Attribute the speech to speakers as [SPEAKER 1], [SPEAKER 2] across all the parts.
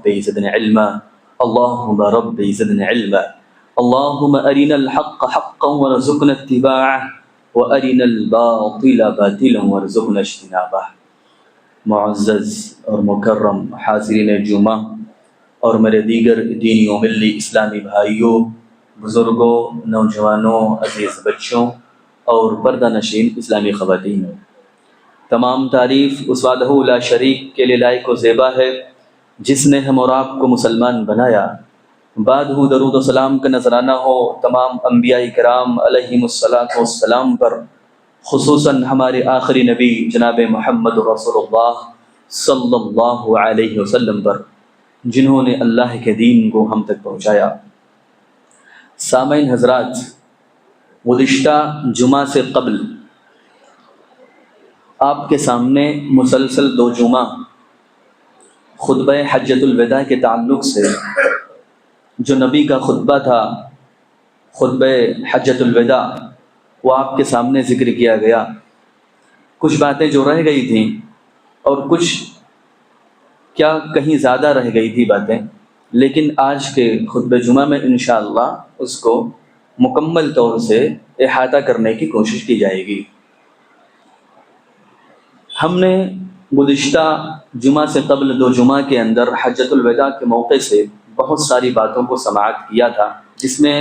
[SPEAKER 1] ربي زدنا علما اللهم ربي زدنا علما اللهم أرنا الحق حقا وارزقنا اتباعه وأرنا الباطل باطلا وارزقنا اجتنابه۔ معزز اور مکرم حاضرین جمعہ اور میرے دیگر دینی و ملی اسلامی بھائیوں، بزرگوں، نوجوانوں، عزیز بچوں اور پردہ نشین اسلامی خواتین، تمام تعریف اس وحدہ لا شریک کے لیے لائق و زیبا ہے جس نے ہم اور آپ کو مسلمان بنایا۔ بعد درود و سلام کا نذرانہ ہو تمام انبیاء کرام علیہم الصلاۃ والسلام پر، خصوصاً ہمارے آخری نبی جناب محمد رسول اللہ صلی اللہ علیہ وسلم پر، جنہوں نے اللہ کے دین کو ہم تک پہنچایا۔ سامعین حضرات، گزشتہ جمعہ سے قبل آپ کے سامنے مسلسل 2 جمعہ خطبہ حجۃ الوداع کے تعلق سے جو نبی کا خطبہ تھا، خطبہ حجۃ الوداع، وہ آپ کے سامنے ذکر کیا گیا۔ کچھ باتیں جو رہ گئی تھیں اور کچھ کیا کہیں زیادہ رہ گئی تھی باتیں، لیکن آج کے خطبہ جمعہ میں انشاءاللہ اس کو مکمل طور سے احاطہ کرنے کی کوشش کی جائے گی۔ ہم نے گزشتہ جمعہ سے قبل 2 جمعہ کے اندر حجۃ الوداع کے موقع سے بہت ساری باتوں کو سماعت کیا تھا، جس میں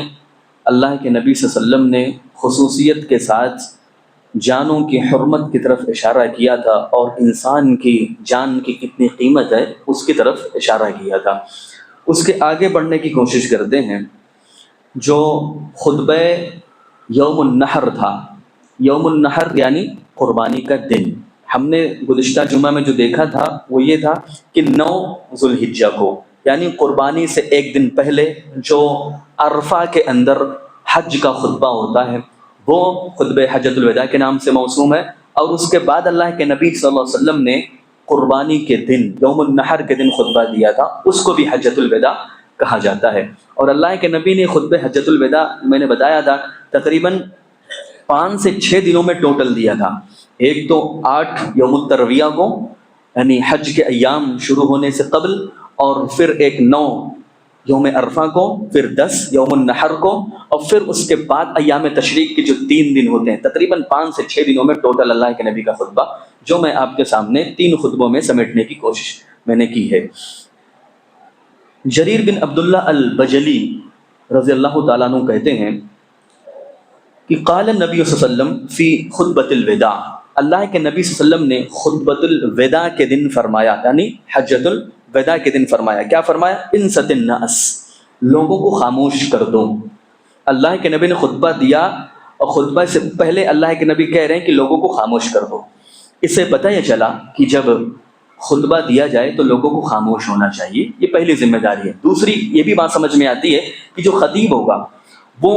[SPEAKER 1] اللہ کے نبی صلی اللہ علیہ وسلم نے خصوصیت کے ساتھ جانوں کی حرمت کی طرف اشارہ کیا تھا، اور انسان کی جان کی کتنی قیمت ہے اس کی طرف اشارہ کیا تھا۔ اس کے آگے بڑھنے کی کوشش کرتے ہیں۔ جو خطبہ یوم النحر تھا، یوم النحر یعنی قربانی کا دن، ہم نے گزشتہ جمعہ میں جو دیکھا تھا وہ یہ تھا کہ 9 ذو الحجہ کو، یعنی قربانی سے 1 دن پہلے جو عرفہ کے اندر حج کا خطبہ ہوتا ہے وہ خطبہ حجۃ الوداع کے نام سے موسوم ہے، اور اس کے بعد اللہ کے نبی صلی اللہ علیہ وسلم نے قربانی کے دن یوم النحر کے دن خطبہ دیا تھا، اس کو بھی حجۃ الوداع کہا جاتا ہے۔ اور اللہ کے نبی نے خطبہ حجۃ الوداع، میں نے بتایا تھا، تقریباً 5 سے 6 دنوں میں ٹوٹل دیا تھا۔ ایک تو 8 یوم الترویہ کو، یعنی حج کے ایام شروع ہونے سے قبل، اور پھر ایک 9 یوم عرفہ کو، پھر 10 یوم النحر کو، اور پھر اس کے بعد ایام تشریق کے جو 3 دن ہوتے ہیں، تقریباً 5 سے 6 دنوں میں ٹوٹل اللہ کے نبی کا خطبہ، جو میں آپ کے سامنے 3 خطبوں میں سمیٹنے کی کوشش میں نے کی ہے۔ جریر بن عبداللہ البجلی رضی اللہ تعالیٰ عنہ کہتے ہیں کہ قال النبی صلی اللہ علیہ وسلم فی خطبۃ الوداع، اللہ کے نبی صلی اللہ علیہ وسلم نے خطبۃ الوداع کے دن فرمایا، یعنی حجۃ الوداع کے دن فرمایا، کیا فرمایا؟ انصت الناس، لوگوں کو خاموش کر دو۔ اللہ کے نبی نے خطبہ دیا، اور خطبہ سے پہلے اللہ کے نبی کہہ رہے ہیں کہ لوگوں کو خاموش کر دو۔ اس سے پتہ یہ چلا کہ جب خطبہ دیا جائے تو لوگوں کو خاموش ہونا چاہیے، یہ پہلی ذمہ داری ہے۔ دوسری یہ بھی بات سمجھ میں آتی ہے کہ جو خطیب ہوگا وہ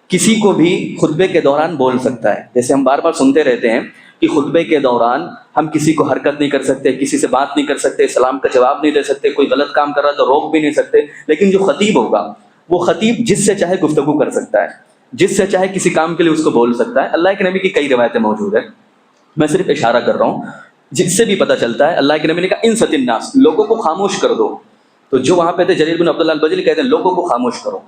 [SPEAKER 1] کسی کو بھی خطبے کے دوران بول سکتا ہے۔ جیسے ہم بار بار سنتے رہتے ہیں کہ خطبے کے دوران ہم کسی کو حرکت نہیں کر سکتے، کسی سے بات نہیں کر سکتے، سلام کا جواب نہیں دے سکتے، کوئی غلط کام کر رہا تو روک بھی نہیں سکتے، لیکن جو خطیب ہوگا وہ خطیب جس سے چاہے گفتگو کر سکتا ہے، جس سے چاہے کسی کام کے لیے اس کو بول سکتا ہے۔ اللہ کے نبی کی کئی روایتیں موجود ہیں، میں صرف اشارہ کر رہا ہوں، جس سے بھی پتہ چلتا ہے اللہ کے نبی نے کہا انصت الناس، لوگوں کو خاموش کر دو۔ تو جو وہاں پہ تھے جریر بن عبداللہ البجلی کہتے ہیں لوگوں کو خاموش کرو،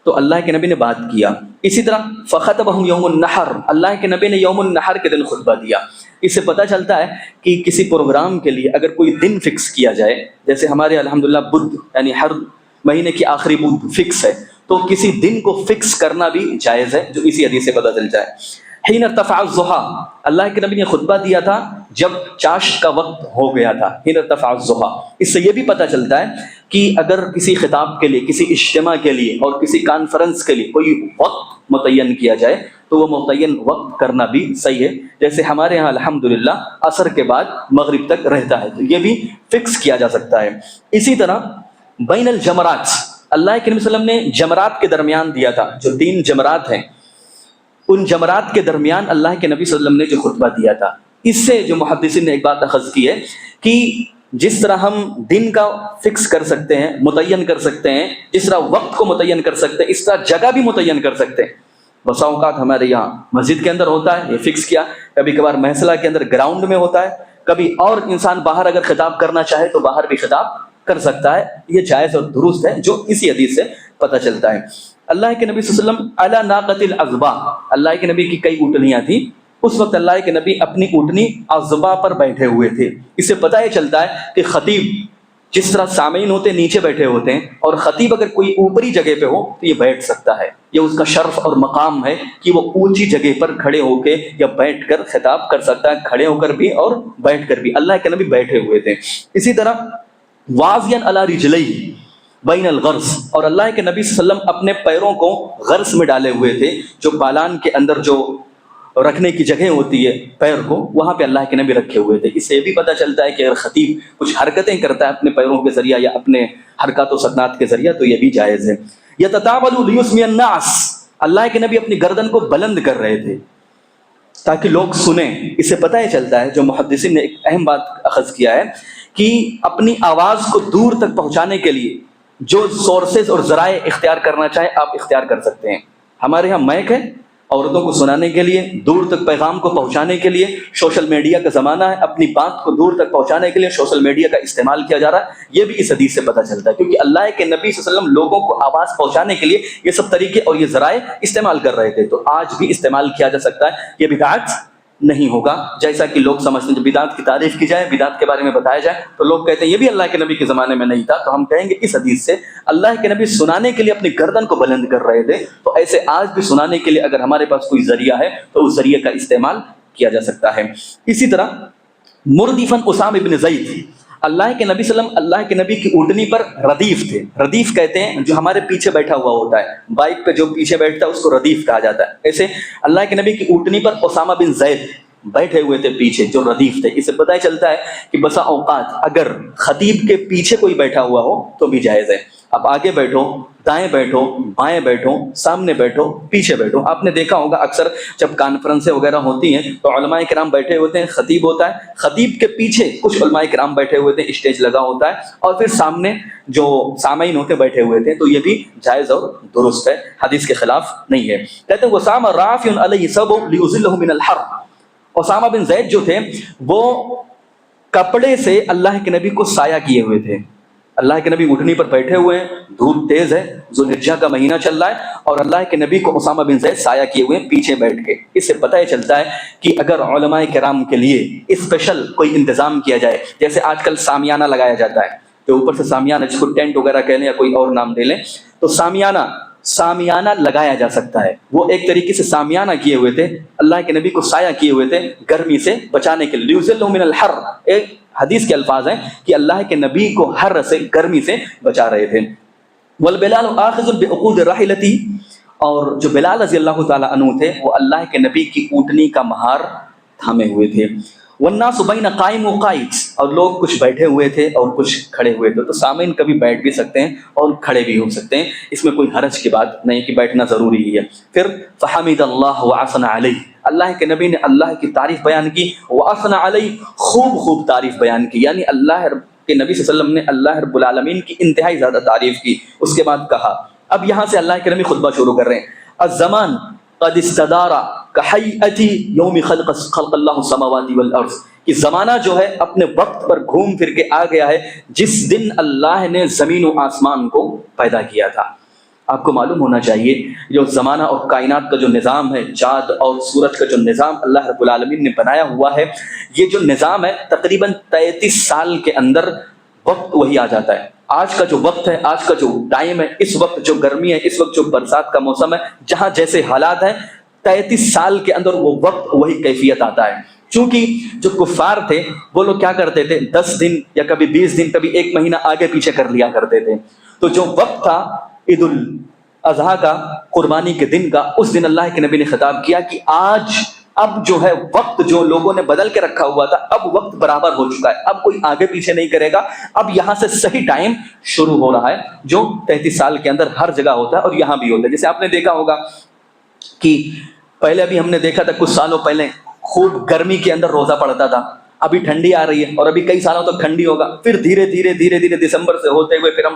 [SPEAKER 1] تو اللہ کے نبی نے بات کیا۔ اسی طرح فخطبہم یوم النحر، اللہ کے نبی نے یوم النحر کے دن خطبہ دیا۔ اس سے پتہ چلتا ہے کہ کسی پروگرام کے لیے اگر کوئی دن فکس کیا جائے، جیسے ہمارے الحمدللہ بدھ یعنی ہر مہینے کی آخری بدھ فکس ہے، تو کسی دن کو فکس کرنا بھی جائز ہے، جو اسی حدیث سے پتہ چل جائے۔ حین ارتفع الضحیٰ، اللہ کے نبی نے خطبہ دیا تھا جب چاشت کا وقت ہو گیا تھا، حین ارتفع الضحیٰ۔ اس سے یہ بھی پتہ چلتا ہے کہ اگر کسی خطاب کے لیے، کسی اجتماع کے لیے اور کسی کانفرنس کے لیے کوئی وقت متعین کیا جائے تو وہ متعین وقت کرنا بھی صحیح ہے، جیسے ہمارے ہاں الحمدللہ عصر کے بعد مغرب تک رہتا ہے، تو یہ بھی فکس کیا جا سکتا ہے۔ اسی طرح بین الجمرات، اللہ کے نبی صلی اللہ علیہ وسلم نے جمرات کے درمیان دیا تھا، جو 3 جمرات ہیں ان جمرات کے درمیان اللہ کے نبی صلی اللہ علیہ وسلم نے جو خطبہ دیا تھا۔ اس سے جو محدثین نے ایک بات اخذ کی ہے کہ جس طرح ہم دن کا فکس کر سکتے ہیں، متعین کر سکتے ہیں، جس طرح وقت کو متعین کر سکتے ہیں، اس طرح جگہ بھی متعین کر سکتے ہیں۔ بسا اوقات ہمارے یہاں مسجد کے اندر ہوتا ہے، یہ فکس کیا، کبھی کبھار محصلہ کے اندر گراؤنڈ میں ہوتا ہے، کبھی اور انسان باہر اگر خطاب کرنا چاہے تو باہر بھی خطاب کر سکتا ہے، یہ جائز اور درست ہے، جو اسی حدیث سے پتہ چلتا ہے۔ اللہ کے نبی صلی اللہ علیہ وسلم علی ناقۃ العظبا، اللہ کے نبی کی کئی اونٹنیاں تھیں، اس وقت اللہ کے نبی اپنی اونٹنی عظبا پر بیٹھے ہوئے تھے۔ اس سے پتہ یہ چلتا ہے کہ خطیب جس طرح سامعین ہوتے ہیں نیچے بیٹھے ہوتے ہیں، اور خطیب اگر کوئی اوپری جگہ پہ ہو تو یہ بیٹھ سکتا ہے، یہ اس کا شرف اور مقام ہے کہ وہ اونچی جگہ پر کھڑے ہو کے یا بیٹھ کر خطاب کر سکتا ہے، کھڑے ہو کر بھی اور بیٹھ کر بھی۔ اللہ کے نبی بیٹھے ہوئے تھے۔ اسی طرح واضعا علی رجلیہ بین الغرس، اور اللہ کے نبی صلی اللہ علیہ وسلم اپنے پیروں کو غرس میں ڈالے ہوئے تھے، جو پالان کے اندر جو رکھنے کی جگہ ہوتی ہے پیر کو، وہاں پہ اللہ کے نبی رکھے ہوئے تھے۔ اس سے یہ بھی پتہ چلتا ہے کہ اگر خطیب کچھ حرکتیں کرتا ہے اپنے پیروں کے ذریعہ یا اپنے حرکات و سکنات کے ذریعہ تو یہ بھی جائز ہے۔ یتطاول لیسمع الناس، اللہ کے نبی اپنی گردن کو بلند کر رہے تھے تاکہ لوگ سنیں۔ اس سے پتہ یہ چلتا ہے، جو محدثین نے ایک اہم بات اخذ کیا ہے، کہ اپنی آواز کو دور تک پہنچانے کے لیے جو سورسز اور ذرائع اختیار کرنا چاہے آپ اختیار کر سکتے ہیں۔ ہمارے ہاں مائک ہے عورتوں کو سنانے کے لیے، دور تک پیغام کو پہنچانے کے لیے، سوشل میڈیا کا زمانہ ہے، اپنی بات کو دور تک پہنچانے کے لیے سوشل میڈیا کا استعمال کیا جا رہا ہے۔ یہ بھی اس حدیث سے پتہ چلتا ہے، کیونکہ اللہ کے نبی صلی اللہ علیہ وسلم لوگوں کو آواز پہنچانے کے لیے یہ سب طریقے اور یہ ذرائع استعمال کر رہے تھے، تو آج بھی استعمال کیا جا سکتا ہے، یہ بدعت نہیں ہوگا جیسا کہ لوگ سمجھتے ہیں۔ جب بدعت کی تعریف کی جائے، بدعت کے بارے میں بتایا جائے تو لوگ کہتے ہیں یہ بھی اللہ کے نبی کے زمانے میں نہیں تھا، تو ہم کہیں گے اس حدیث سے اللہ کے نبی سنانے کے لیے اپنی گردن کو بلند کر رہے تھے، تو ایسے آج بھی سنانے کے لیے اگر ہمارے پاس کوئی ذریعہ ہے تو اس ذریعے کا استعمال کیا جا سکتا ہے۔ اسی طرح مردفاً اسامہ بن زید، اللہ کے نبی صلی اللہ علیہ وسلم اللہ کے نبی کی اونٹنی پر ردیف تھے۔ ردیف کہتے ہیں جو ہمارے پیچھے بیٹھا ہوا ہوتا ہے، بائک پہ جو پیچھے بیٹھتا ہے اس کو ردیف کہا جاتا ہے۔ ایسے اللہ کے نبی کی اونٹنی پر اسامہ بن زید بیٹھے ہوئے تھے پیچھے، جو ردیف تھے۔ اس سے پتہ چلتا ہے کہ بسا اوقات اگر خطیب کے پیچھے کوئی بیٹھا ہوا ہو تو بھی جائز ہے۔ اب آگے بیٹھو، دائیں بیٹھو، بائیں بیٹھو، سامنے بیٹھو، پیچھے بیٹھو۔ آپ نے دیکھا ہوگا اکثر جب کانفرنسیں وغیرہ ہوتی ہیں تو علماء کرام بیٹھے ہوتے ہیں، خطیب ہوتا ہے، خطیب کے پیچھے کچھ علماء کرام بیٹھے ہوئے تھے، اسٹیج لگا ہوتا ہے، اور پھر سامنے جو سامعین ہوتے بیٹھے ہوئے تھے، تو یہ بھی جائز اور درست ہے، حدیث کے خلاف نہیں ہے۔ کہتے ہیں وسامہ رافع علیہ صبو لیظلہ من الحر، اسامہ بن زید جو تھے وہ کپڑے سے اللہ کے نبی کو سایہ کیے ہوئے تھے۔ اللہ کے نبی اٹھنی پر بیٹھے ہوئے ہیں، دھوپ تیز ہے، ذوالحجہ کا مہینہ چل رہا ہے، اور اللہ کے نبی کو اسامہ بن زید سایہ کیے ہوئے ہیں پیچھے بیٹھ کے۔ اس سے پتہ یہ چلتا ہے کہ اگر علماء کرام کے لیے اسپیشل کوئی انتظام کیا جائے، جیسے آج کل سامیانہ لگایا جاتا ہے، تو اوپر سے سامیانہ جس کو ٹینٹ وغیرہ کہہ لیں یا کوئی اور نام دے لیں، تو سامیانہ لگایا جا سکتا ہے۔ وہ ایک طریقے سے سامیانہ کیے ہوئے تھے، اللہ کے نبی کو سایہ کیے ہوئے تھے گرمی سے بچانے کے لیے، لیظلہ من الحر، ایک حدیث کے الفاظ ہیں کہ اللہ کے نبی کو حر سے، گرمی سے بچا رہے تھے۔ والبلال آخذ بعقود راحلتی، اور جو بلال رضی اللہ تعالیٰ عنہ تھے وہ اللہ کے نبی کی اونٹنی کا مہار تھامے ہوئے تھے۔ والناس بین قائم و قائد، اور لوگ کچھ بیٹھے ہوئے تھے اور کچھ کھڑے ہوئے تھے، تو سامعین کبھی بیٹھ بھی سکتے ہیں اور کھڑے بھی ہو سکتے ہیں، اس میں کوئی حرج کی بات نہیں کہ بیٹھنا ضروری ہی ہے۔ پھر فحمد اللہ وثنى علیہ، اللہ کے نبی نے اللہ کی تعریف بیان کی، وثنى علیہ، خوب تعریف بیان کی، یعنی اللہ کے نبی صلی اللہ علیہ وسلم نے اللہ رب العالمین کی انتہائی زیادہ تعریف کی۔ اس کے بعد کہا، اب یہاں سے اللہ کے نبی خطبہ شروع کر رہے ہیں، الزمان قد استدار کہیئت یوم خلق اللہ السماوات والارض، کہ زمانہ جو ہے اپنے وقت پر گھوم پھر کے آ گیا ہے جس دن اللہ نے زمین و آسمان کو پیدا کیا تھا۔ آپ کو معلوم ہونا چاہیے جو زمانہ اور کائنات کا جو نظام ہے، چاند اور سورج کا جو نظام اللہ رب العالمین نے بنایا ہوا ہے، یہ جو نظام ہے تقریباً 33 سال کے اندر وقت وہی آ جاتا ہے۔ آج کا جو وقت ہے، آج کا جو ٹائم ہے، اس وقت جو گرمی ہے، اس وقت جو برسات کا موسم ہے، جہاں جیسے حالات ہیں، 33 سال کے اندر وہ وقت وہی کیفیت آتا ہے۔ چونکہ جو کفار تھے وہ لوگ کیا کرتے تھے، 10 دن یا کبھی 20 دن، کبھی 1 مہینہ آگے پیچھے کر لیا کرتے تھے۔ تو جو وقت تھا عید الاضحیٰ کا، قربانی کے دن کا، اس دن اللہ کے نبی نے خطاب کیا کہ اب جو ہے وقت جو لوگوں نے بدل کے رکھا ہوا تھا، اب وقت برابر ہو چکا ہے، اب کوئی آگے پیچھے نہیں کرے گا، اب یہاں سے صحیح ٹائم شروع ہو رہا ہے، جو 33 سال کے اندر ہر جگہ ہوتا ہے اور یہاں بھی ہوتا ہے۔ جیسے آپ نے دیکھا ہوگا کہ پہلے ابھی ہم نے دیکھا تھا کچھ سالوں پہلے خوب گرمی کے اندر روزہ پڑتا تھا، ابھی ٹھنڈی آ رہی ہے اور ابھی کئی سالوں تک ٹھنڈی ہوگا، پھر دھیرے دھیرے دھیرے دھیرے دسمبر سے ہوتے ہوئے پھر ہم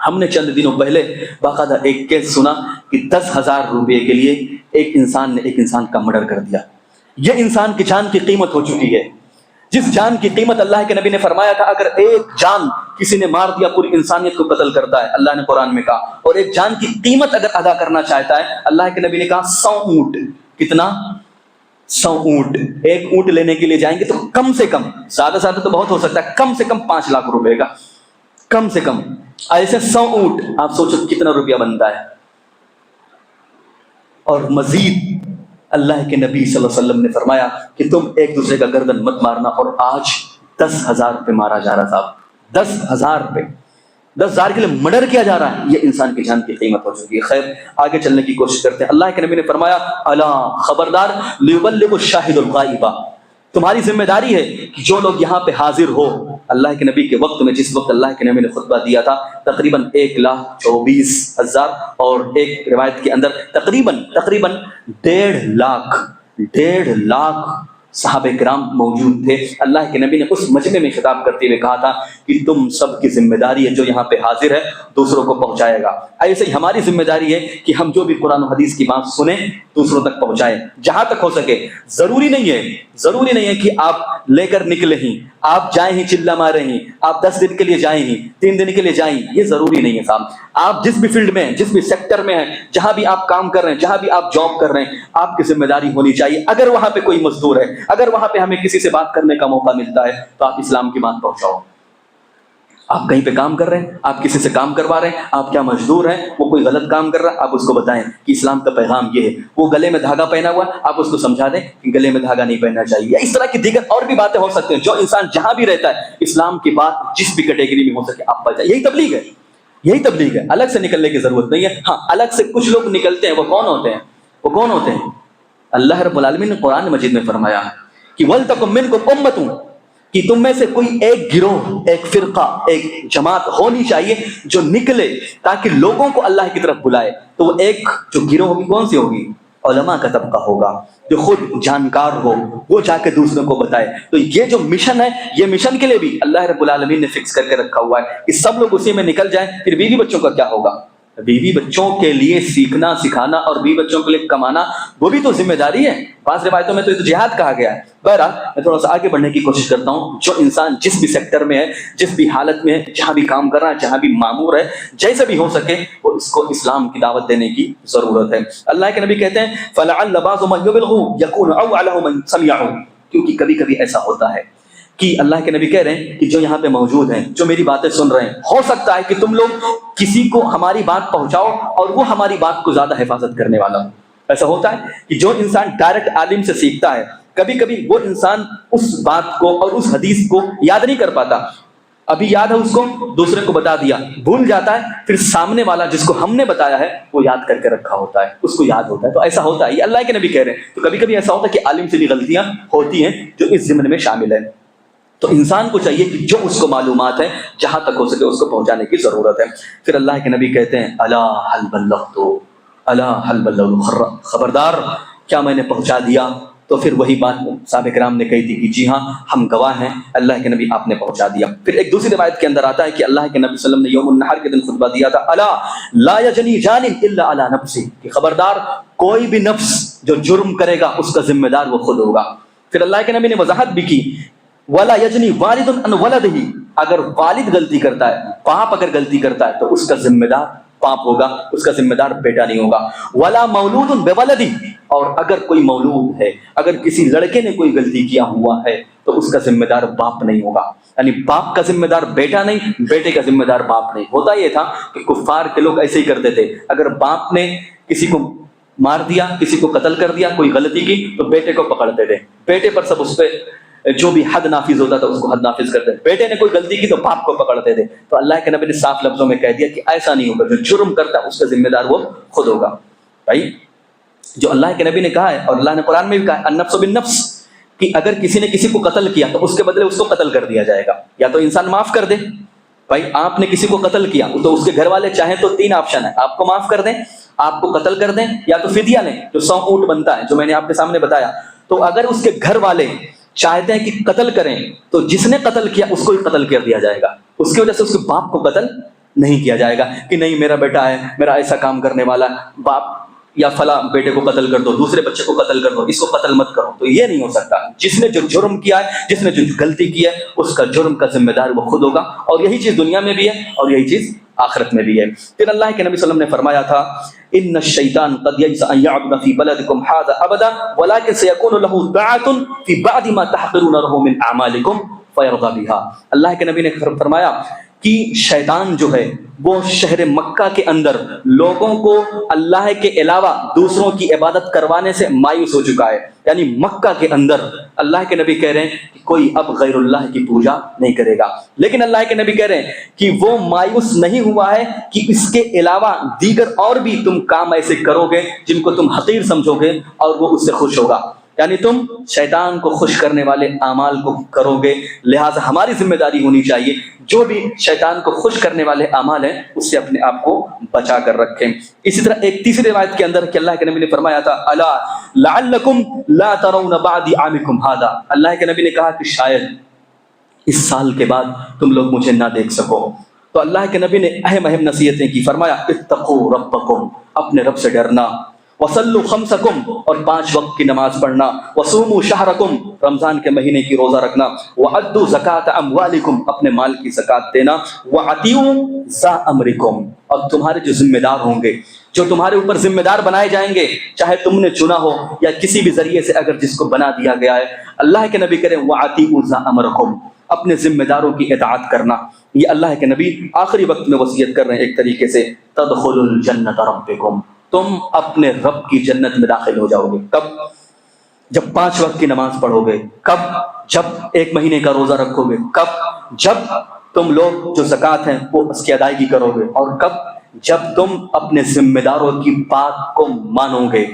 [SPEAKER 1] ہم نے چند دنوں پہلے باقاعدہ ایک کیس سنا کہ 10,000 روپے کے لیے ایک انسان نے ایک انسان کا مرڈر کر دیا۔ یہ انسان کی جان کی قیمت ہو چکی ہے، جس جان کی قیمت اللہ کے نبی نے فرمایا تھا اگر ایک جان کسی نے مار دیا پوری انسانیت کو قتل کرتا ہے، اللہ نے قرآن میں کہا۔ اور ایک جان کی قیمت اگر ادا کرنا چاہتا ہے، اللہ کے نبی نے کہا 100 اونٹ۔ کتنا؟ 100 اونٹ۔ ایک اونٹ لینے کے لیے جائیں گے تو کم سے کم، زیادہ زیادہ تو بہت ہو سکتا ہے، کم سے کم 5 لاکھ روپے کا، کم سے کم۔ ایسے 100 اونٹ، آپ سوچو کتنا روپیہ بنتا ہے۔ اور مزید اللہ کے نبی صلی اللہ علیہ وسلم نے فرمایا کہ تم ایک دوسرے کا گردن مت مارنا، اور آج 10,000 روپے مارا جا رہا صاحب، 10,000 روپے، 10,000 کے لیے مرڈر کیا جا رہا ہے۔ یہ انسان کی جان کی قیمت ہو چکی ہے۔ خیر آگے چلنے کی کوشش کرتے ہیں۔ اللہ کے نبی نے فرمایا الا خبردار، لیبلغ الشاہد الغائب، تمہاری ذمہ داری ہے کہ جو لوگ یہاں پہ حاضر ہو، اللہ کے نبی کے وقت میں، جس وقت اللہ کے نبی نے خطبہ دیا تھا، تقریباً 1,24,000، اور ایک روایت کے اندر تقریباً 1.5 لاکھ صحابہ کرام موجود تھے۔ اللہ کے نبی نے اس مجمع میں خطاب کرتے ہوئے کہا تھا کہ تم سب کی ذمہ داری ہے، جو یہاں پہ حاضر ہے دوسروں کو پہنچائے گا۔ ایسے ہی ہماری ذمہ داری ہے کہ ہم جو بھی قرآن و حدیث کی بات سنیں دوسروں تک پہنچائیں جہاں تک ہو سکے۔ ضروری نہیں ہے کہ آپ لے کر نکلے ہی، آپ جائیں ہی چلا مارے ہی، آپ 10 دن کے لیے جائیں ہی، 3 دن کے لیے جائیں، یہ ضروری نہیں ہے صاحب۔ آپ جس بھی فیلڈ میں ہیں، جس بھی سیکٹر میں ہیں، جہاں بھی آپ کام کر رہے ہیں، جہاں بھی آپ جاب کر رہے ہیں، آپ کی ذمہ داری ہونی چاہیے۔ اگر وہاں پہ کوئی مزدور ہے، اگر وہاں پہ ہمیں کسی سے بات کرنے کا موقع ملتا ہے تو آپ اسلام کی بات پہنچاؤ۔ آپ کہیں پہ کام کر رہے ہیں، آپ کسی سے کام کروا رہے ہیں، آپ کیا مزدور ہیں، وہ کوئی غلط کام کر رہا ہے، آپ اس کو بتائیں کہ اسلام کا پیغام یہ ہے۔ وہ گلے میں دھاگا پہنا ہوا ہے، آپ اس کو سمجھا دیں کہ گلے میں دھاگا نہیں پہننا چاہیے۔ یا اس طرح کی دیگر اور بھی باتیں ہو سکتی ہیں۔ جو انسان جہاں بھی رہتا ہے، اسلام کی بات جس بھی کیٹیگری میں ہو سکے آپ بتائیں۔ یہی تبلیغ ہے، الگ سے نکلنے کی ضرورت نہیں ہے۔ ہاں الگ سے کچھ لوگ نکلتے ہیں، وہ کون ہوتے ہیں؟ اللہ رب العالمین نے قرآن مجید میں فرمایا کہ وَلْتَكُن مِّنكُمْ أُمَّةٌ، کہ تم میں سے کوئی ایک گروہ، ایک فرقہ، ایک جماعت ہونی چاہیے جو نکلے تاکہ لوگوں کو اللہ کی طرف بلائے۔ تو وہ ایک جو گروہ ہوگی کون سی ہوگی؟ علماء کا طبقہ ہوگا، جو خود جانکار ہو، وہ جا کے دوسروں کو بتائے۔ تو یہ جو مشن ہے، یہ مشن کے لیے بھی اللہ رب العالمین نے فکس کر کے رکھا ہوا ہے کہ سب لوگ اسی میں نکل جائیں۔ پھر بیوی بچوں کا کیا ہوگا؟ بیوی بچوں کے لیے سیکھنا سکھانا اور بیوی بچوں کے لیے کمانا، وہ بھی تو ذمہ داری ہے۔ بعض روایتوں میں تو یہ تو جہاد کہا گیا ہے۔ بہرحال میں تھوڑا سا آگے بڑھنے کی کوشش کرتا ہوں۔ جو انسان جس بھی سیکٹر میں ہے، جس بھی حالت میں ہے، جہاں بھی کام کر رہا ہے، جہاں بھی مامور ہے، جیسے بھی ہو سکے وہ اس کو اسلام کی دعوت دینے کی ضرورت ہے۔ اللہ کے نبی کہتے ہیں فَلَعَلَّ بَعْضُ مَن يُبْلِغُ يَكُونُ أَوْعَلَهُ مَن سَمِعَهُ، کیونکہ کبھی کبھی ایسا ہوتا ہے کہ اللہ کے نبی کہہ رہے ہیں کہ جو یہاں پہ موجود ہیں، جو میری باتیں سن رہے ہیں، ہو سکتا ہے کہ تم لوگ کسی کو ہماری بات پہنچاؤ اور وہ ہماری بات کو زیادہ حفاظت کرنے والا ہو۔ ایسا ہوتا ہے کہ جو انسان ڈائریکٹ عالم سے سیکھتا ہے، کبھی کبھی وہ انسان اس بات کو اور اس حدیث کو یاد نہیں کر پاتا۔ ابھی یاد ہے اس کو، دوسرے کو بتا دیا، بھول جاتا ہے، پھر سامنے والا جس کو ہم نے بتایا ہے وہ یاد کر کے رکھا ہوتا ہے، اس کو یاد ہوتا ہے۔ تو ایسا ہوتا ہے، یہ اللہ کے نبی کہہ رہے ہیں۔ تو کبھی کبھی ایسا ہوتا ہے کہ عالم سے بھی غلطیاں ہوتی ہیں جو اس ضمن میں شامل ہیں۔ تو انسان کو چاہیے کہ جو اس کو معلومات ہے جہاں تک ہو سکے اس کو پہنچانے کی ضرورت ہے۔ پھر اللہ کے نبی کہتے ہیں الا هل بلغت، الا هل بلغت، خبردار کیا میں نے پہنچا دیا؟ تو پھر وہی بات صحابہ کرام نے کہی تھی کہ جی ہاں ہم گواہ ہیں، اللہ کے نبی آپ نے پہنچا دیا۔ پھر ایک دوسری روایت کے اندر آتا ہے کہ اللہ کے نبی صلی اللہ علیہ وسلم نے یوم النحر کے دن خطبہ دیا تھا الا لا یجنی جان الا علی نفسہ، کہ خبردار کوئی بھی نفس جو جرم کرے گا اس کا ذمہ دار وہ خود ہوگا۔ پھر اللہ کے نبی نے وضاحت بھی کی وَلَا يَجْنِي وَالِدٌ عَنْ وَلَدِهِ، اگر والد غلطی کرتا ہے، باپ اگر غلطی کرتا ہے تو اس کا ذمہ دار باپ ہوگا، اس کا ذمہ دار بیٹا نہیں ہوگا۔ وَلَا مَوْلُودٌ بِوَلَدِهِ، اور اگر کوئی مولود ہے، اگر کسی لڑکے نے کوئی غلطی کیا ہوا ہے تو اس کا ذمہ دار باپ نہیں ہوگا۔ یعنی باپ کا ذمہ دار بیٹا نہیں، بیٹے کا ذمہ دار باپ نہیں۔ ہوتا یہ تھا کہ کفار کے لوگ ایسے ہی کرتے تھے، اگر باپ نے کسی کو مار دیا، کسی کو قتل کر دیا، کوئی غلطی کی تو بیٹے کو پکڑتے تھے، بیٹے پر سب اس پہ جو بھی حد نافذ ہوتا تھا اس کو حد نافذ کرتے تھے۔ بیٹے نے کوئی غلطی کی تو باپ کو پکڑتے تھے۔ تو اللہ کے نبی نے صاف لفظوں میں کہہ دیا کہ ایسا نہیں ہوگا، جو جرم کرتا ہے اس کا ذمہ دار وہ خود ہوگا۔ بھائی جو اللہ کے نبی نے کہا ہے اور اللہ نے قرآن میں بھی کہا ہے النفس بالنفس، کہ اگر کسی نے کسی کو قتل کیا تو اس کے بدلے اس کو قتل کر دیا جائے گا، یا تو انسان معاف کر دے۔ بھائی آپ نے کسی کو قتل کیا تو اس کے گھر والے چاہیں تو 3 آپشن ہے، آپ کو معاف کر دیں، آپ کو قتل کر دیں، یا تو فدیہ لیں جو 100 اونٹ بنتا ہے، جو میں نے آپ کے سامنے بتایا۔ تو اگر اس کے گھر والے چاہتے ہیں کہ قتل کریں تو جس نے قتل کیا اس کو ہی قتل کر دیا جائے گا، اس کی وجہ سے اس کے باپ کو قتل نہیں کیا جائے گا کہ نہیں میرا بیٹا ہے، میرا ایسا کام کرنے والا، باپ یا فلاں بیٹے کو قتل کر دو، دوسرے بچے کو قتل کر دو، اس کو قتل مت کرو. تو یہ نہیں ہو سکتا. جس نے جو جرم کیا ہے، جس نے جو غلطی کی ہے، اس کا جرم کا ذمہ دار وہ خود ہوگا. اور یہی چیز دنیا میں بھی ہے اور یہی چیز آخرت میں بھی ہے. پھر اللہ کے نبی صلی اللہ علیہ وسلم نے فرمایا تھا ان الشیطان قد یئس ان یعبد فی بلدکم ھذا ابدا ولکن سیکون له طاعۃ فی بعد ما تحقرون له من اعمالکم فیرضی بها. اللہ کے نبی نے فرمایا کہ شیطان جو ہے وہ شہر مکہ کے اندر لوگوں کو اللہ کے علاوہ دوسروں کی عبادت کروانے سے مایوس ہو چکا ہے. یعنی مکہ کے اندر اللہ کے نبی کہہ رہے ہیں کہ کوئی اب غیر اللہ کی پوجا نہیں کرے گا. لیکن اللہ کے نبی کہہ رہے ہیں کہ وہ مایوس نہیں ہوا ہے کہ اس کے علاوہ دیگر اور بھی تم کام ایسے کرو گے جن کو تم حقیر سمجھو گے اور وہ اس سے خوش ہوگا. یعنی تم شیطان کو خوش کرنے والے اعمال کو کرو گے. لہٰذا ہماری ذمہ داری ہونی چاہیے جو بھی شیطان کو خوش کرنے والے اعمال ہیں اس سے اپنے آپ کو بچا کر رکھیں. اسی طرح ایک تیسری روایت کے اندر کہ اللہ کے نبی نے فرمایا تھا الا لعلکم لا ترون بعد عامکم ھذا. اللہ کے نبی نے کہا کہ شاید اس سال کے بعد تم لوگ مجھے نہ دیکھ سکو. تو اللہ کے نبی نے اہم نصیحتیں کی. فرمایا اتقوا ربکم، اپنے رب سے ڈرنا، وصلوا خمسکم، اور 5 وقت کی نماز پڑھنا، وصوموا شہرکم، رمضان کے مہینے کی روزہ رکھنا، وعدوا زکاۃ اموالکم، اپنے مال کی زکات دینا، وعطیعوا ذا امرکم، اور تمہارے جو ذمہ دار ہوں گے، جو تمہارے اوپر ذمہ دار بنائے جائیں گے، چاہے تم نے چنا ہو یا کسی بھی ذریعے سے اگر جس کو بنا دیا گیا ہے، اللہ کے نبی کریں وعطیعوا ذا امرکم، اپنے ذمہ داروں کی اطاعت کرنا. یہ اللہ کے نبی آخری وقت میں وصیت کر رہے ہیں ایک طریقے سے تدخلوا الجنۃ ربکم، تم اپنے رب کی جنت میں داخل ہو جاؤ گے. کب؟ جب 5 وقت کی نماز پڑھو گے. کب؟ جب 1 مہینے کا روزہ رکھو گے. کب؟ جب تم لوگ جو زکوٰۃ ہیں وہ اس کی ادائیگی کرو گے. اور کب؟ جب تم اپنے ذمہ داروں کی بات کو مانو گے،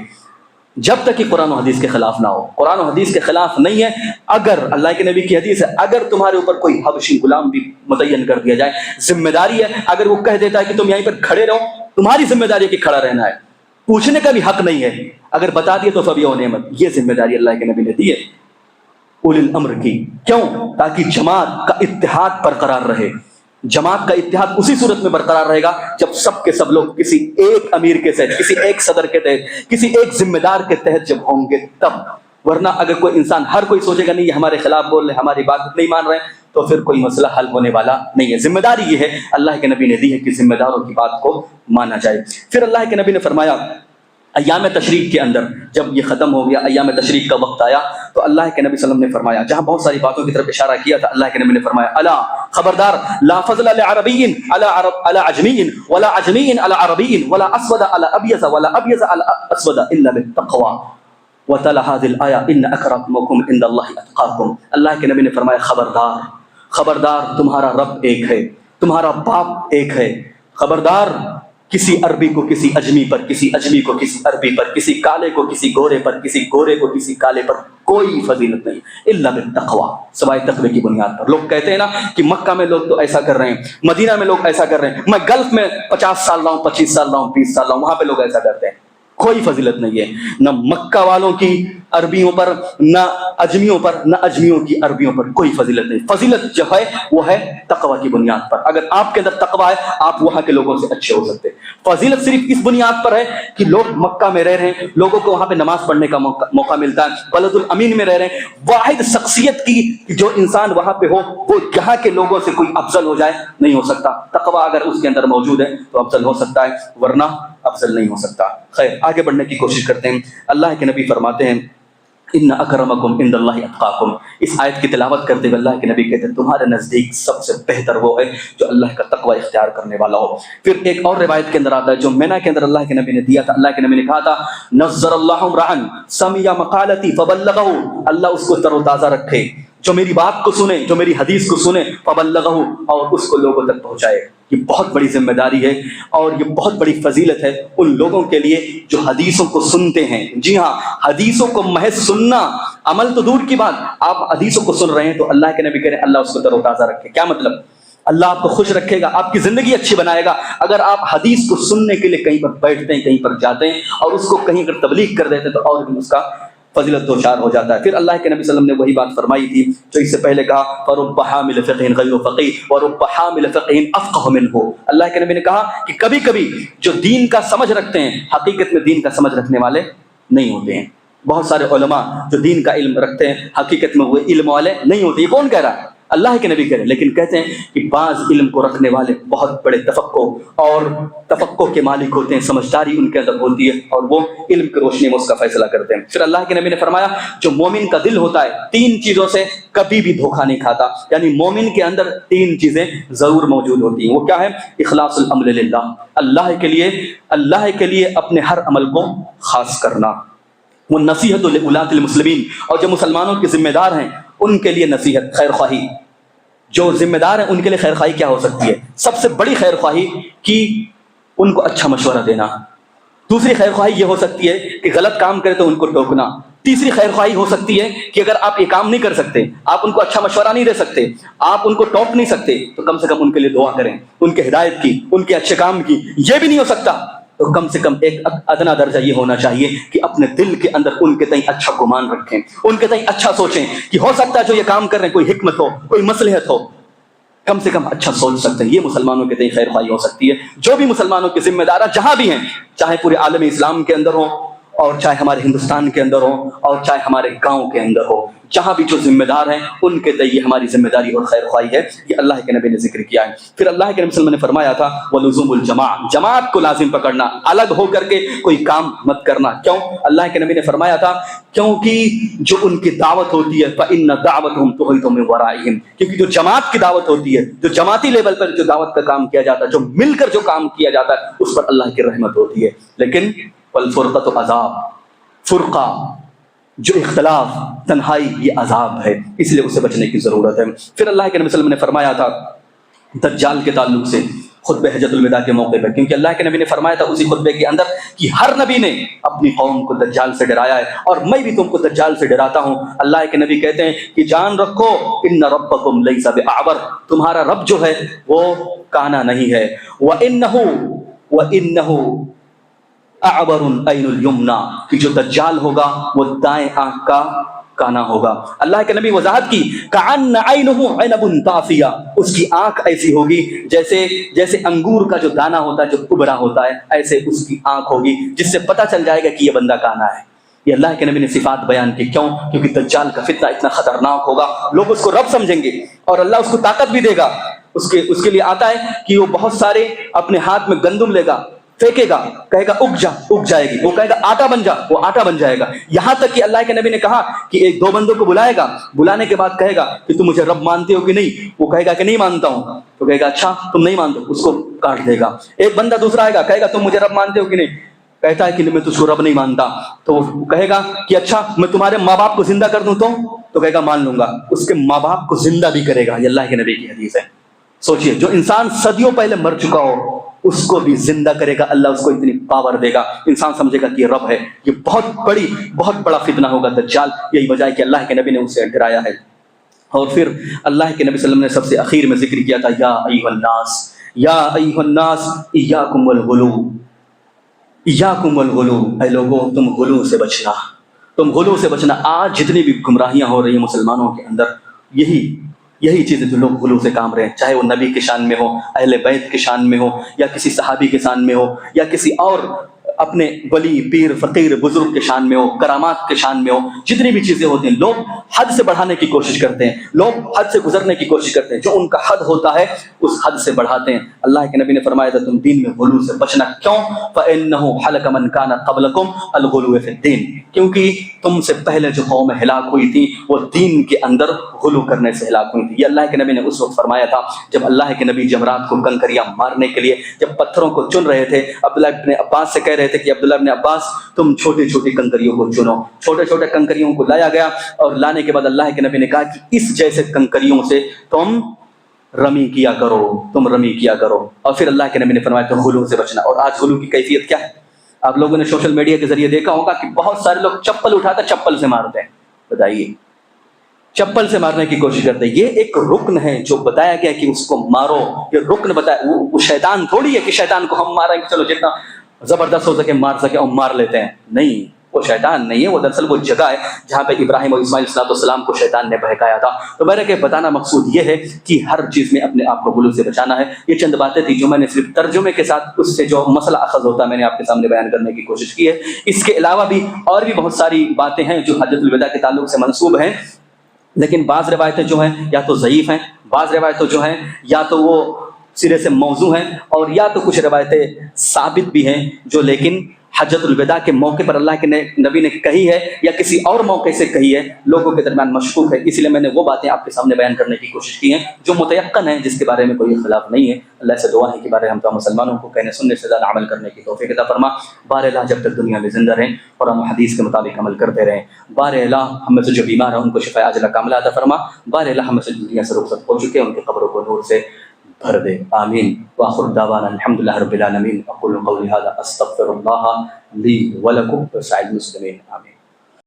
[SPEAKER 1] جب تک کہ قرآن و حدیث کے خلاف نہ ہو. قرآن و حدیث کے خلاف نہیں ہے. اگر اللہ کے نبی کی حدیث ہے اگر تمہارے اوپر کوئی حبشی غلام بھی متعین کر دیا جائے، ذمہ داری ہے. اگر وہ کہہ دیتا ہے کہ تم یہیں پر کھڑے رہو، تمہاری ذمہ داری ہے کہ کھڑا رہنا ہے، پوچھنے کا بھی حق نہیں ہے. اگر بتا دیے تو فبی و نعمت. یہ ذمہ داری اللہ کے نبی نے دی ہے اولی الامر کی. کیوں؟ تاکہ جماعت کا اتحاد برقرار رہے. جماعت کا اتحاد اسی صورت میں برقرار رہے گا جب سب کے سب لوگ کسی ایک امیر کے تحت، کسی ایک صدر کے تحت، کسی ایک ذمہ دار کے تحت جب ہوں گے تب. ورنہ اگر کوئی انسان ہر کوئی سوچے گا نہیں یہ ہمارے خلاف بول رہے، ہماری بات نہیں مان رہے ہیں، تو پھر کوئی مسئلہ حل ہونے والا نہیں ہے. ذمہ داری یہ ہے اللہ کے نبی نے دی ہے کہ ذمہ داروں کی بات کو مانا جائے. پھر اللہ کے نبی نے فرمایا ایام تشریق کے اندر جب یہ ختم ہو گیا، ایام تشریق کا وقت آیا، تو اللہ کے نبی صلی اللہ علیہ وسلم نے فرمایا، جہاں بہت ساری باتوں کی طرف اشارہ کیا تھا، اللہ کے نبی نے فرمایا الا خبردار لا فضل لعربی علی عجمی ولا عجمی علی عربی ولا اسود علی ابیض ولا ابیض علی اسود الا بالتقوی وتلا هذه الايه ان اکرمکم عند الله اتقاکم. اللہ کے نبی نے فرمایا خبردار خبردار، تمہارا رب ایک ہے، تمہارا باپ ایک ہے. خبردار، کسی عربی کو کسی اجمی پر، کسی اجمی کو کسی عربی پر، کسی کالے کو کسی گورے پر، کسی گورے کو کسی کالے پر کوئی فضیلت نہیں الا بالتقوی، سوائے تقوی کی بنیاد پر. لوگ کہتے ہیں نا کہ مکہ میں لوگ تو ایسا کر رہے ہیں، مدینہ میں لوگ ایسا کر رہے ہیں، میں گلف میں 50 سال رہا ہوں، 25 سال رہا ہوں، 20 سال رہا ہوں، وہاں پہ لوگ ایسا کرتے ہیں. کوئی فضیلت نہیں ہے، نہ مکہ والوں کی عربیوں پر، نہ اجمیوں پر، نہ اجمیوں کی عربیوں پر کوئی فضیلت نہیں. فضیلت جو ہے وہ ہے تقوی کی بنیاد پر. اگر آپ کے اندر تقوی ہے آپ وہاں کے لوگوں سے اچھے ہو سکتے ہیں. فضیلت صرف اس بنیاد پر ہے کہ لوگ مکہ میں رہ رہے ہیں، لوگوں کو وہاں پہ نماز پڑھنے کا موقع ملتا ہے، بلد الامین میں رہ رہے ہیں. واحد شخصیت کی جو انسان وہاں پہ ہو وہ یہاں کے لوگوں سے کوئی افضل ہو جائے نہیں ہو سکتا. تقوی اگر اس کے اندر موجود ہے تو افضل ہو سکتا ہے، ورنہ افضل نہیں ہو سکتا. خیر، آگے بڑھنے کی کوشش کرتے ہیں. اللہ کے نبی فرماتے ہیں ان اکرمکم عند اللہ اتقاکم. اس آیت کی تلاوت کرتے ہوئے اللہ کے نبی کہتے ہیں تمہارے نزدیک سب سے بہتر وہ ہے جو اللہ کا تقوی اختیار کرنے والا ہو. پھر ایک اور روایت کے اندر آتا ہے جو مینا کے اندر اللہ کے نبی نے دیا تھا. اللہ کے نبی نے کہا تھا نظر اللہ امرا سمع مقالتی فبلغہ، اللہ اس کو تر و تازہ رکھے جو میری بات کو سنے، جو میری حدیث کو سنے، فبلغہ، اور اس کو لوگوں تک پہنچائے. یہ بہت بڑی ذمہ داری ہے اور یہ بہت بڑی فضیلت ہے ان لوگوں کے لیے جو حدیثوں کو سنتے ہیں. جی ہاں، حدیثوں کو محض سننا، عمل تو دور کی بات، آپ حدیثوں کو سن رہے ہیں تو اللہ کے نبی کہہ رہے ہیں اللہ اس کو تر و تازہ رکھے. کیا مطلب؟ اللہ آپ کو خوش رکھے گا، آپ کی زندگی اچھی بنائے گا. اگر آپ حدیث کو سننے کے لیے کہیں پر بیٹھتے ہیں، کہیں پر جاتے ہیں اور اس کو کہیں اگر تبلیغ کر دیتے ہیں تو اور بھی اس کا فضیلت دو چار ہو جاتا ہے۔ پھر اللہ کے نبی صلی اللہ علیہ وسلم نے وہی بات فرمائی تھی جو اس سے پہلے کہا، فَرُبَّ حَامِلِ فِقْهٍ غَيْرُ فَقِيهٍ وَرُبَّ حَامِلِ فِقْهٍ أَفْقَهُ مِنْهُ۔ اللہ کے نبی نے کہا کہ کبھی کبھی جو دین کا سمجھ رکھتے ہیں حقیقت میں دین کا سمجھ رکھنے والے نہیں ہوتے ہیں۔ بہت سارے علماء جو دین کا علم رکھتے ہیں حقیقت میں وہ علم والے نہیں ہوتے۔ یہ کون کہہ رہا ہے؟ اللہ کے نبی کہہ رہے ہیں، لیکن کہتے ہیں کہ بعض علم کو رکھنے والے بہت بڑے تفقہ کے مالک ہوتے ہیں، سمجھداری ان کے اندر ہوتی ہے اور وہ علم کی روشنی میں اس کا فیصلہ کرتے ہیں۔ پھر اللہ کے نبی نے فرمایا جو مومن کا دل ہوتا ہے 3 چیزوں سے کبھی بھی دھوکہ نہیں کھاتا، یعنی مومن کے اندر 3 چیزیں ضرور موجود ہوتی ہیں۔ وہ کیا ہے؟ اخلاص الامر للہ، اللہ کے لیے اپنے ہر عمل کو خاص کرنا، وہ نصیحت لولاۃ المسلمین، اور جو مسلمانوں کے ذمہ دار ہیں ان کے لیے نصیحت، خیر خواہی۔ جو ذمہ دار ہیں ان کے لیے خیر خواہی کیا ہو سکتی ہے؟ سب سے بڑی خیر خواہی کہ ان کو اچھا مشورہ دینا۔ دوسری خیر خواہی یہ ہو سکتی ہے کہ غلط کام کرے تو ان کو ٹوکنا۔ تیسری خیر خواہی ہو سکتی ہے کہ اگر آپ یہ کام نہیں کر سکتے، آپ ان کو اچھا مشورہ نہیں دے سکتے، آپ ان کو ٹوک نہیں سکتے، تو کم سے کم ان کے لیے دعا کریں، ان کے ہدایت کی، ان کے اچھے کام کی۔ یہ بھی نہیں ہو سکتا تو کم سے کم ایک ادنا درجہ یہ ہونا چاہیے کہ اپنے دل کے اندر ان کے تئیں اچھا گمان رکھیں، ان کے تئیں اچھا سوچیں کہ ہو سکتا ہے جو یہ کام کر رہے ہیں کوئی حکمت ہو، کوئی مصلحت ہو، کم سے کم اچھا سوچ سکتے ہیں۔ یہ مسلمانوں کے تئیں خیر خواہی ہو سکتی ہے۔ جو بھی مسلمانوں کے ذمہ دار جہاں بھی ہیں، چاہے پورے عالم اسلام کے اندر ہو، اور چاہے ہمارے ہندوستان کے اندر ہو، اور چاہے ہمارے گاؤں کے اندر ہو، جہاں بھی جو ذمہ دار ہیں ان کے تئیں ہماری ذمہ داری اور خیر خواہی ہے۔ یہ اللہ کے نبی نے ذکر کیا ہے۔ پھر اللہ کے نبی صلی اللہ علیہ وسلم نے فرمایا تھا وَلُزُومُ الْجَمَاعَةِ، جماعت کو لازم پکڑنا، الگ ہو کر کے کوئی کام مت کرنا۔ کیوں؟ اللہ کے نبی نے فرمایا تھا کیونکہ جو ان کی دعوت ہوتی ہے فَإِنَّ دَعْوَتُهُمْ تُحِيطُ مِنْ وَرَائِهِمْ، کیونکہ جو جماعت کی دعوت ہوتی ہے، جو جماعتی لیول پر جو دعوت کا کام کیا جاتا ہے، جو مل کر جو کام کیا جاتا ہے، اس پر اللہ کی رحمت ہوتی ہے۔ لیکن وَالْفُرْقَةُ عذاب، فرقہ، جو اختلاف، تنہائی، یہ عذاب ہے، اس لیے اسے بچنے کی ضرورت ہے۔ پھر اللہ کے نبی صلی اللہ علیہ وسلم نے فرمایا تھا دجال کے تعلق سے خطبہ حجۃ الوداع کے موقع پر، کیونکہ اللہ کے نبی نے فرمایا تھا اسی خطبے کے اندر کہ ہر نبی نے اپنی قوم کو دجال سے ڈرایا ہے، اور میں بھی تم کو دجال سے ڈراتا ہوں۔ اللہ کے نبی کہتے ہیں کہ جان رکھو ان ربکم لیس بأعور، تمہارا رب جو ہے وہ کانا نہیں ہے، وَإِنَّهُ اعور عین الیمنا، کہ جو دجال ہوگا وہ دائیں آنکھ کا کانا ہوگا۔ اللہ کے نبی وضاحت کی کأن عینہ عنب طافیہ، اس کی آنکھ ایسی ہوگی جیسے انگور کا جو دانہ ہوتا ہے جو ابھرا ہوتا ہے، ایسے اس کی آنکھ ہوگی جس سے پتہ چل جائے گا کہ یہ بندہ کانا ہے۔ یہ اللہ کے نبی نے صفات بیان کی۔ کیوں؟ کیونکہ دجال کا فتنہ اتنا خطرناک ہوگا، لوگ اس کو رب سمجھیں گے، اور اللہ اس کو طاقت بھی دے گا۔ اس کے لیے آتا ہے کہ وہ بہت سارے اپنے ہاتھ میں گندم لے گا، پھینکے گا، کہے گا اگ جائے گی، وہ کہے گا آٹا بن جا، وہ آٹا بن جائے گا۔ یہاں تک کہ اللہ کے نبی نے کہا کہ ایک 2 بندوں کو بلائے گا، بلانے کے بعد کہے گا کہ تم مجھے رب مانتے ہو کہ نہیں؟ وہ کہے گا کہ نہیں مانتا ہوں، تو کہے گا اچھا تم نہیں مانتے، اس کو کاٹ دے گا۔ ایک بندہ دوسرا آئے گا، کہے گا تم مجھے رب مانتے ہو کہ نہیں؟ کہتا ہے کہ میں تجھ کو رب نہیں مانتا، تو وہ کہے گا کہ اچھا میں تمہارے ماں باپ کو زندہ کر دوں تو کہے گا مان لوں گا، اس کے ماں باپ کو زندہ بھی کرے گا۔ یہ اللہ کے نبی کی حدیث ہے۔ سوچئے، جو انسان صدیوں پہلے مر چکا ہو اس کو بھی زندہ کرے گا اللہ، اس کو اتنی پاور دے گا، انسان سمجھے گا کہ یہ رب ہے۔ یہ بہت بڑا فتنہ ہوگا دجال، یہی وجہ ہے کہ اللہ کے نبی نے اسے ڈرایا ہے۔ اور پھر اللہ کے نبی صلی اللہ علیہ وسلم نے سب سے اخیر میں ذکر کیا تھا یا ایھا الناس ایاکم والغلو، ایاکم والغلو، اے لوگوں تم غلو سے بچنا۔ آج جتنی بھی گمراہیاں ہو رہی ہیں مسلمانوں کے اندر، یہی چیزیں جو لوگ غلو سے کام رہے ہیں، چاہے وہ نبی کے شان میں ہو، اہل بیت کے شان میں ہو، یا کسی صحابی کے شان میں ہو، یا کسی اور اپنے ولی، پیر، فقیر، بزرگ کے شان میں ہو، کرامات کے شان میں ہو، جتنی بھی چیزیں ہوتی ہیں لوگ حد سے بڑھانے کی کوشش کرتے ہیں، لوگ حد سے گزرنے کی کوشش کرتے ہیں، جو ان کا حد ہوتا ہے اس حد سے بڑھاتے ہیں۔ اللہ کے نبی نے فرمایا تھا تم دین میں غلو سے بچنا۔ کیوں؟ فَإِنَّهُ حَلَكَ مَنْ كَانَ قَبْلَكُمْ الْغُلُوُ فِي الدِّينِ، کیونکہ تم سے پہلے جو قوم ہلاک ہوئی تھی وہ دین کے اندر غلو کرنے سے ہلاک ہوئی تھی۔ یہ اللہ کے نبی نے اس وقت فرمایا تھا جب اللہ کے نبی جمرات کو کنکریاں مارنے کے لیے جب پتھروں کو چن رہے تھے، عبداللہ ابن عباس سے کہہ رہے تھے کہ عبداللہ ابن عباس تم چھوٹی چھوٹی کنکریوں کو چنو۔ چھوٹے کنکریوں کو لایا گیا، اور لانے کے بعد اللہ کے نبی نے کہا کہ اس جیسے کنکریوں سے تم رمی کیا کرو۔ اور پھر اللہ کے نبی نے فرمایا تم غلو سے بچنا۔ اور آج غلو کی کیفیت کیا ہے؟ آپ لوگوں نے سوشل میڈیا کے ذریعے دیکھا ہوگا کہ بہت سارے لوگ چپل اٹھاتے چپل سے مارتے ہیں۔ بتائیے، چپل سے مارنے کی کوشش کرتے ہیں۔ یہ ایک رکن ہے جو بتایا گیا کہ اس کو مارو، یہ رکن بتایا۔ وہ شیطان تھوڑی ہے کہ شیطان کو ہم ماریں گے چلو جتنا زبردست ہو سکے مار سکے اور مار لیتے ہیں، نہیں۔ وہ شیطان نہیں ہے، وہ دراصل وہ جگہ ہے جہاں پہ ابراہیم اور اسماعیل علیہ السلام کو شیطان نے بہکایا تھا۔ تو میرا کہ بتانا مقصود یہ ہے کہ ہر چیز میں اپنے آپ کو غلو سے بچانا ہے۔ یہ چند باتیں تھی جو میں نے صرف ترجمے کے ساتھ اس سے جو مسئلہ اخذ ہوتا ہے میں نے آپ کے سامنے بیان کرنے کی کوشش کی ہے۔ اس کے علاوہ بھی اور بھی بہت ساری باتیں ہیں جو حجۃ الوداع کے تعلق سے منسوب ہیں، لیکن بعض روایتیں جو ہیں یا تو ضعیف ہیں، بعض روایتیں جو ہیں یا تو وہ سرے سے موضوع ہیں، اور یا تو کچھ روایتیں ثابت بھی ہیں جو لیکن حجۃ الوداع کے موقع پر اللہ کے نبی نے کہی ہے یا کسی اور موقع سے کہی ہے، لوگوں کے درمیان مشکوک ہے، اس لیے میں نے وہ باتیں آپ کے سامنے بیان کرنے کی کوشش کی ہیں جو متیقن ہیں، جس کے بارے میں کوئی اختلاف نہیں ہے۔ اللہ سے دعا ہے کہ بارے ہم تمام مسلمانوں کو کہنے سننے سے زیادہ عمل کرنے کی توفیق عطا فرما۔ بار الہ جب تک دنیا میں زندہ رہیں اور ہم حدیث کے مطابق عمل کرتے رہیں۔ بار الہ ہم میں سے جو بیمار ہیں ان کو شفا عاجلہ کاملہ عطا فرما۔ بار الہ ہم میں سے دنیا سے رخصت ہو چکے ہیں ان کے قبروں کو نور سے بھر دے، آمین۔ وآخر دعوانا الحمدللہ رب العالمین۔ اقول قولی ھذا استغفر اللہ لی ولکم ولسائر المسلمین، آمین۔